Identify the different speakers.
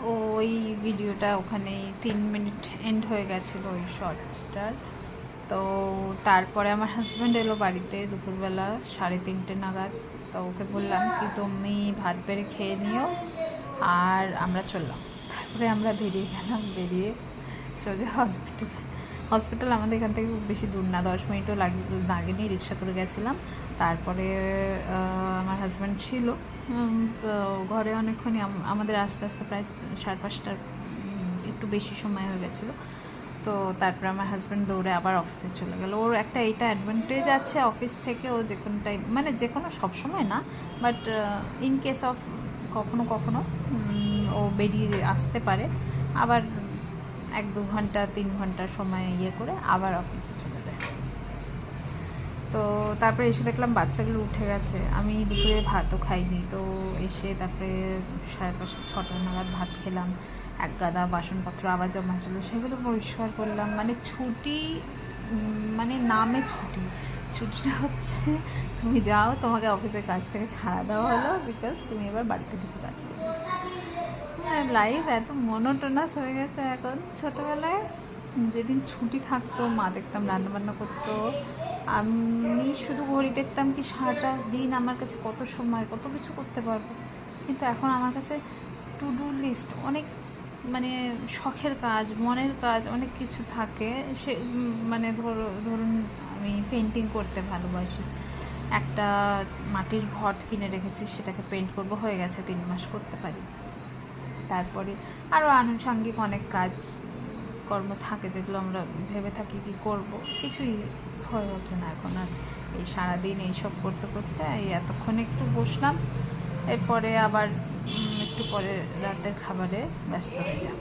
Speaker 1: ওই ভিডিওটা ওখানেই 3 মিনিট এন্ড হয়ে গেছিলো ওই শর্টসটার। তো তারপরে আমার হাজব্যান্ড এলো বাড়িতে দুপুরবেলা 3:30 নাগাদ। তো ওকে বললাম কি তুমি ভাত বেড়ে খেয়ে নিও আর আমরা চললাম। তারপরে আমরা বেরিয়ে গেলাম, বেরিয়ে সোজা হসপিটাল আমাদের এখান থেকে খুব বেশি দূর না, 10 মিনিটও লাগেনি, রিক্সা করে গেছিলাম। তারপরে আমার হাজব্যান্ড ছিল ঘরে অনেকক্ষণই, আমাদের আস্তে আস্তে প্রায় 5:30টার একটু বেশি সময় হয়ে গেছিলো। তো তারপরে আমার হাজব্যান্ড দৌড়ে আবার অফিসে চলে গেল। ওর একটা এইটা অ্যাডভান্টেজ আছে, অফিস থেকে ও যে কোনো টাইম, মানে যে কোনো সবসময় না, বাট ইন কেস অফ কখনো কখনো ও বেরিয়ে আসতে পারে, আবার 1-2 ঘন্টা 3 ঘন্টার সময় ইয়ে করে আবার অফিসে চলে যায়। তো তারপরে এসে দেখলাম বাচ্চাগুলো উঠে গেছে, আমি দুপুরে ভাতও খাইনি। তো এসে তারপরে 5:30-6টা নাগাদ ভাত খেলাম। এক গাদা বাসনপত্র আবার জমা ছিল, সেগুলো পরিষ্কার করলাম। মানে ছুটি, মানে নামে ছুটি, ছুটিটা হচ্ছে তুমি যাও, তোমাকে অফিসের কাজ থেকে ছাড়া দেওয়া হলো, বিকজ তুমি এবার বাড়িতে কিছু কাজ করবে। লাইফ এত মনোটোনাস হয়ে গেছে এখন। ছোটোবেলায় যেদিন ছুটি থাকতো মা দেখতাম রান্নাবান্না করতো, আমি শুধু ঘড়ি দেখতাম কি সারাটা দিন আমার কাছে কত সময়, কত কিছু করতে পারবো। কিন্তু এখন আমার কাছে টু ডু লিস্ট অনেক, মানে শখের কাজ, মনের কাজ অনেক কিছু থাকে। সে মানে ধরুন আমি পেন্টিং করতে ভালোবাসি, একটা মাটির ঘট কিনে রেখেছি, সেটাকে পেন্ট করব, হয়ে গেছে 3 মাস করতে পারি। তারপরে আরও আনুষঙ্গিক অনেক কাজ কর্ম থাকে যেগুলো আমরা ভেবে থাকি কি করব, কিছুই হয়ে ওঠে না এখন আর। এই সারাদিন এইসব করতে করতে এই এতক্ষণ একটু বসলাম, এরপরে আবার একটু পরে রাতের খাবারে ব্যস্ত হয়ে যাব।